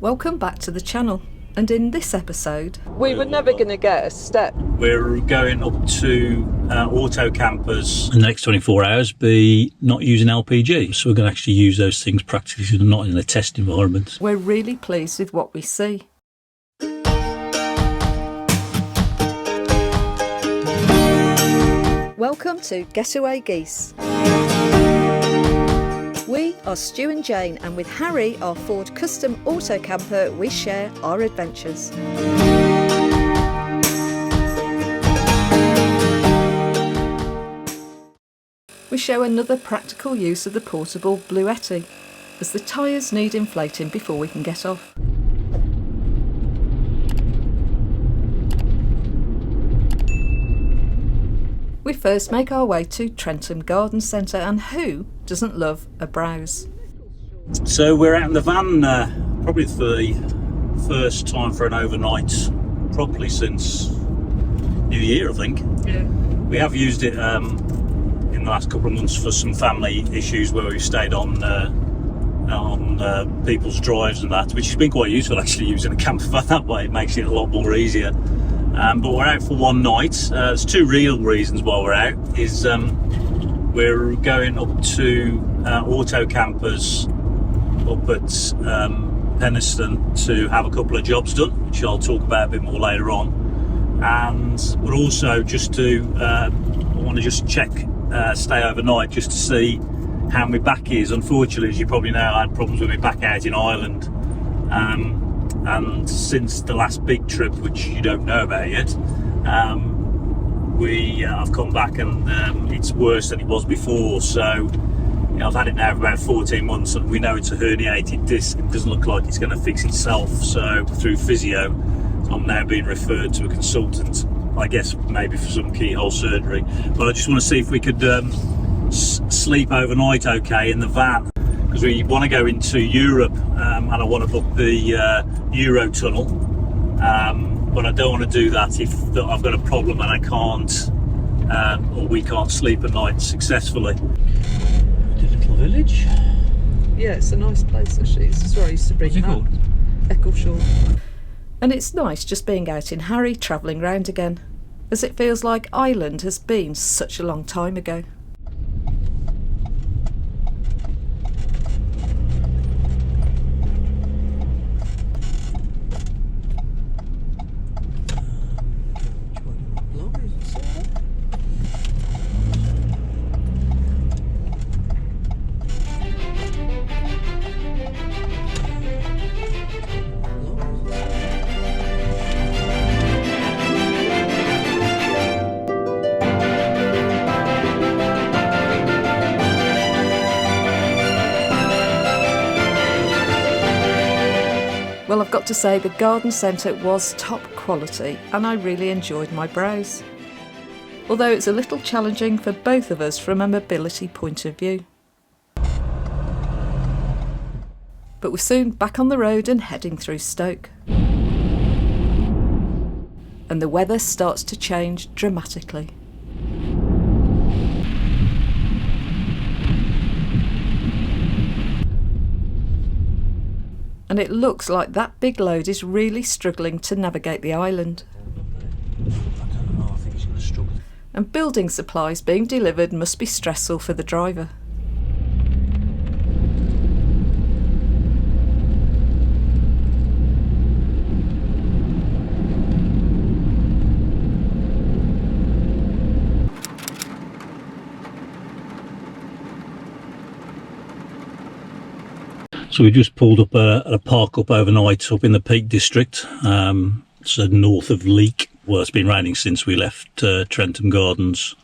Welcome back to the channel, and in this episode we were never going to get a step. We're going up to auto campers in the next 24 hours, be not using LPG, so we're going to actually use those things practically, so not in a test environment. We're really pleased with what we see. Welcome to GetawayGeese. We are Stu and Jane, and with Harry, our Ford custom auto camper, we share our adventures. We show another practical use of the portable Bluetti, as the tyres need inflating before we can get off. We first make our way to Trenton Garden Centre, and who doesn't love a browse? So we're out in the van probably for the first time for an overnight properly since New Year, I think. Yeah. We have used it in the last couple of months for some family issues where we've stayed on people's drives and that, which has been quite useful actually, using a camper van that way. It makes it a lot more easier. But we're out for one night. There's two real reasons why we're out. Is we're going up to auto campers up at Penistone to have a couple of jobs done, which I'll talk about a bit more later on. And we're also just to I want to just check, stay overnight just to see how my back is. Unfortunately, as you probably know, I had problems with my back out in Ireland. And since the last big trip, which you don't know about yet, I've come back and it's worse than it was before. So I've had it now for about 14 months, and we know it's a herniated disc. It doesn't look like it's going to fix itself. So through physio, I'm now being referred to a consultant, I guess maybe for some keyhole surgery. But I just want to see if we could sleep overnight okay in the van, because we want to go into Europe, and I want to book the Euro tunnel, but I don't want to do that if I've got a problem and I can't, or we can't sleep at night successfully. The little village. Yeah, it's a nice place actually. This is where I used to bring What's it called? Eccleshall. And it's nice just being out in Harry, travelling round again, as it feels like Ireland has been such a long time ago. Well, I've got to say the garden centre was top quality, and I really enjoyed my browse. Although it's a little challenging for both of us from a mobility point of view. But we're soon back on the road and heading through Stoke. And the weather starts to change dramatically. And it looks like that big load is really struggling to navigate the island. I don't know, I think it's going to struggle. And building supplies being delivered must be stressful for the driver. So we just pulled up at a park up overnight up in the Peak District, so north of Leek. Well, it's been raining since we left Trenton Gardens,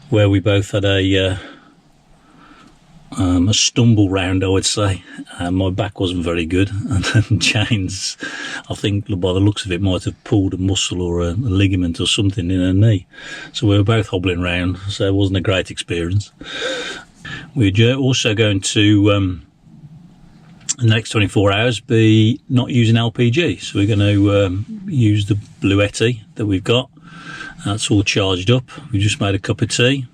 where we both had a stumble round, I would say. My back wasn't very good, and then Jane's, I think by the looks of it, might have pulled a muscle or a ligament or something in her knee. So we were both hobbling around, so it wasn't a great experience. We're also going to the next 24 hours be not using LPG, so we're going to use the Bluetti that we've got. That's all charged up. We just made a cup of tea.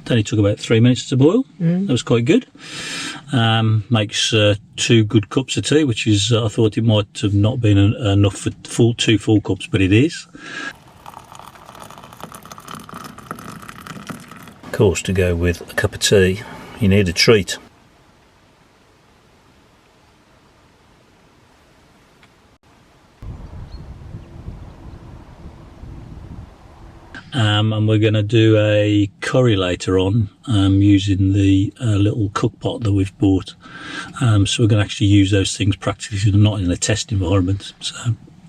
only took about 3 minutes to boil. That was quite good. Makes 2 good cups of tea, which is, I thought it might have not been enough for 2 full cups, but it is. Of course, to go with a cup of tea, you need a treat. And we're going to do a curry later on using the little cook pot that we've bought. So we're going to actually use those things practically, not in a test environment. So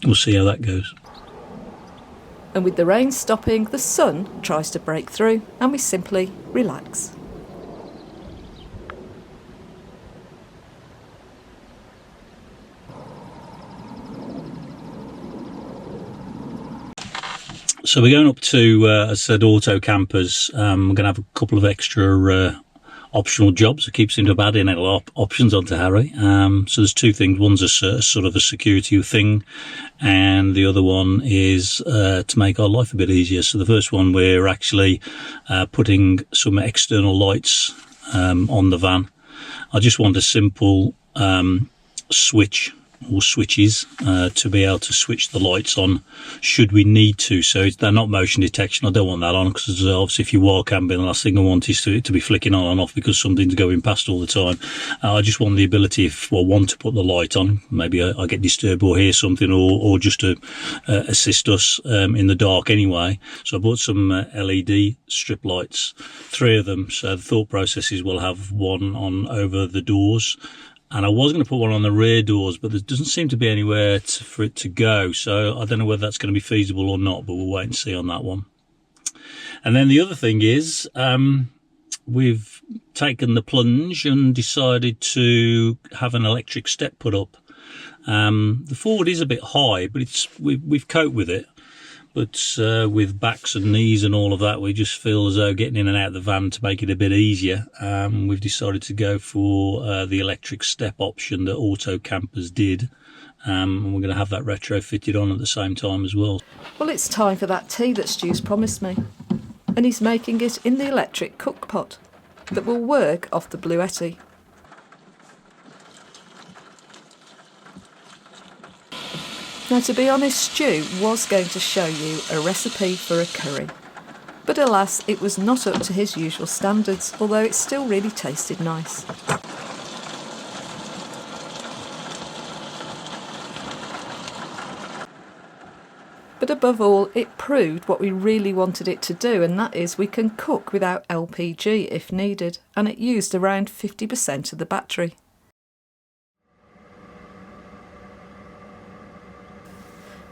we'll see how that goes. And with the rain stopping, the sun tries to break through and we simply relax. So we're going up to, as I said, auto campers. We're going to have a couple of extra optional jobs. I keep seeming to have added a lot of options onto Harry. So there's 2 things. One's a sort of a security thing, and the other one is to make our life a bit easier. So the first one, we're actually putting some external lights on the van. I just want a simple switch or switches to be able to switch the lights on should we need to. So they're not motion detection. I don't want that on, because obviously if you are camping, the last thing I want is to be flicking on and off because something's going past all the time. I just want the ability, if I want to put the light on, maybe I get disturbed or hear something, or just to assist us in the dark anyway. So I bought some LED strip lights, 3 of them. So the thought process is we'll have one on over the doors, and I was going to put one on the rear doors, but there doesn't seem to be anywhere for it to go. So I don't know whether that's going to be feasible or not, but we'll wait and see on that one. And then the other thing is, we've taken the plunge and decided to have an electric step put up. The forward is a bit high, but we've coped with it. But with backs and knees and all of that, we just feel as though getting in and out of the van to make it a bit easier. We've decided to go for the electric step option that auto campers did. And we're going to have that retrofitted on at the same time as well. Well, it's time for that tea that Stu's promised me. And he's making it in the electric cook pot that will work off the Bluetti. Now, to be honest, Stu was going to show you a recipe for a curry. But alas, it was not up to his usual standards, although it still really tasted nice. But above all, it proved what we really wanted it to do, and that is we can cook without LPG if needed, and it used around 50% of the battery.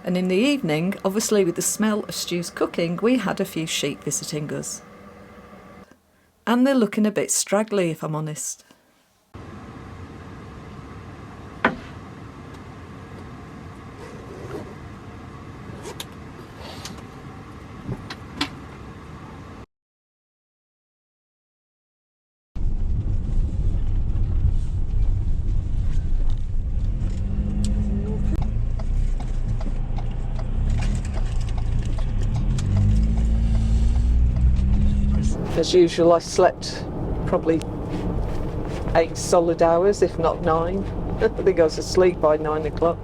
And in the evening, obviously with the smell of Stu's cooking, we had a few sheep visiting us. And they're looking a bit straggly, if I'm honest. As usual, I slept probably 8 solid hours, if not 9. I think I was asleep by 9 o'clock.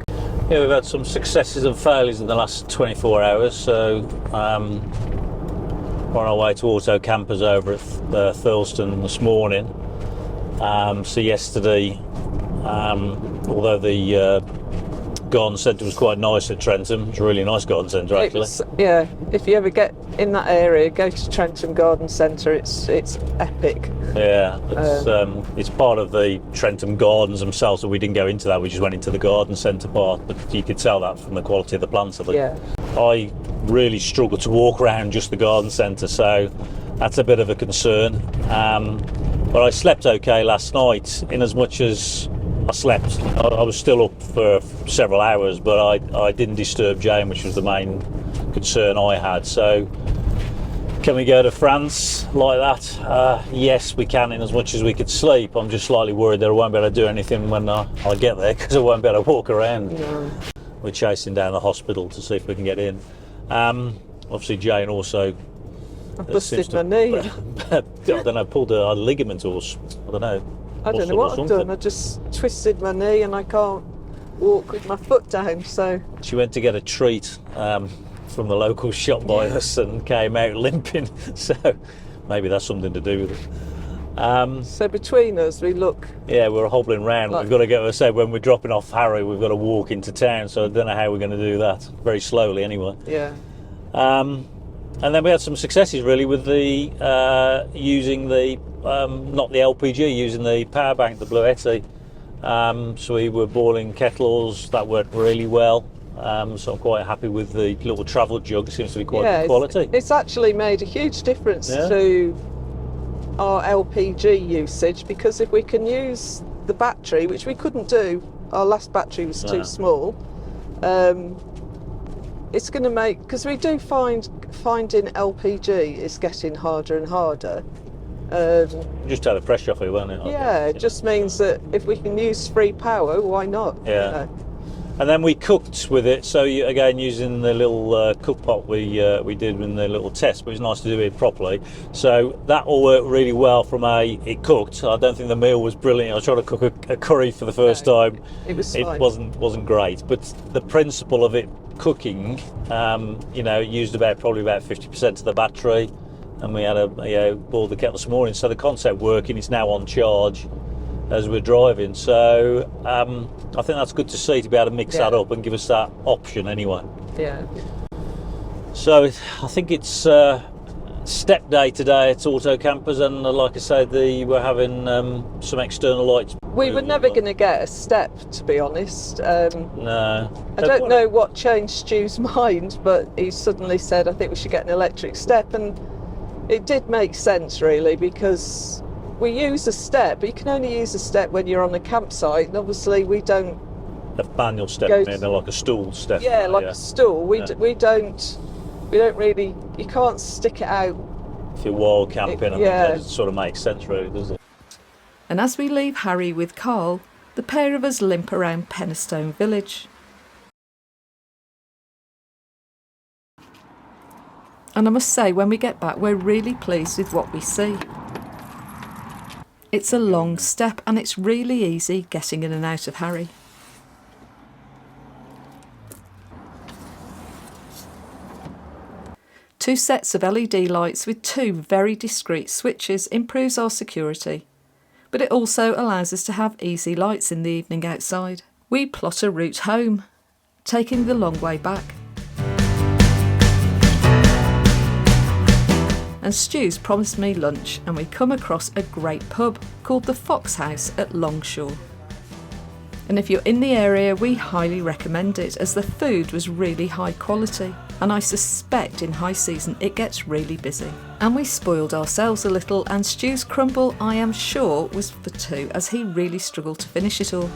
Yeah, we've had some successes and failures in the last 24 hours. So we're on our way to auto campers over at Thurleston this morning. So yesterday, although the garden centre was quite nice at Trenton, it was a really nice garden centre actually. Yeah, if you ever get in that area, go to Trenton Garden Centre. It's epic. Yeah, it's part of the Trenton Gardens themselves, so we didn't go into that. We just went into the garden centre part, but you could tell that from the quality of the plants. Yeah. I really struggle to walk around just the garden centre, so that's a bit of a concern. But I slept okay last night, in as much as I slept. I was still up for several hours, but I didn't disturb Jane, which was the main concern I had. So can we go to France like that? Yes, we can, in as much as we could sleep. I'm just slightly worried that I won't be able to do anything when I get there, because I won't be able to walk around. No. We're chasing down the hospital to see if we can get in. Obviously Jane also I busted my knee. I don't know, pulled a ligament or I don't know. I don't know what I've done. I just twisted my knee and I can't walk with my foot down. So she went to get a treat from the local shop by us and came out limping. So maybe that's something to do with it. So between us, we look. Yeah, we're hobbling round. We've got to go. Say when we're dropping off Harry, we've got to walk into town. So I don't know how we're going to do that. Very slowly, anyway. Yeah. And then we had some successes really with the using the not the LPG, using the power bank, the Bluetti. So we were boiling kettles. That worked really well. So I'm quite happy with the little travel jug. It seems to be quite good quality. It's actually made a huge difference to our LPG usage, because if we can use the battery, which we couldn't do, our last battery was too small, it's going to make, because we do finding LPG is getting harder and harder. Just take the pressure off it, won't it? It just means that if we can use free power, why not? Yeah. You know? And then we cooked with it, so again using the little cook pot we did in the little test, but it was nice to do it properly. So that all worked really well from it cooked. I don't think the meal was brilliant. I was trying to cook a curry for the first time. It was fine. It wasn't great, but the principle of it cooking, used probably about 50% of the battery, and we had boiled the kettle this morning. So the concept working, it's now on charge as we're driving. So I think that's good to see, to be able to mix that up and give us that option anyway. Yeah. So I think it's step day today at Auto Campers, and like I said, we're having some external lights. We were never going to get a step, to be honest. No. I don't know what changed Stu's mind, but he suddenly said, I think we should get an electric step, and it did make sense really, because we use a step, but you can only use a step when you're on a campsite, and obviously we don't. A manual step, like a stool step. Yeah, like a stool. We don't really. You can't stick it out. If you're wild camping, I think that sort of makes sense, really, does it? And as we leave Harry with Carl, the pair of us limp around Penistone Village. And I must say, when we get back, we're really pleased with what we see. It's a long step, and it's really easy getting in and out of Harry. Two sets of LED lights with two very discreet switches improves our security, but it also allows us to have easy lights in the evening outside. We plot a route home, taking the long way back. And Stu's promised me lunch, and we come across a great pub called the Fox House at Longshore. And if you're in the area, we highly recommend it, as the food was really high quality, and I suspect in high season it gets really busy. And we spoiled ourselves a little, and Stu's crumble, I am sure, was for two, as he really struggled to finish it all.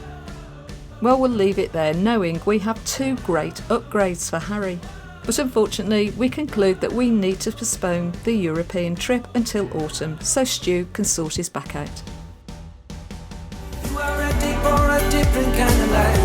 Well, we'll leave it there, knowing we have two great upgrades for Harry. But unfortunately, we conclude that we need to postpone the European trip until autumn, so Stu can sort his back out. You are ready for a different kind of life.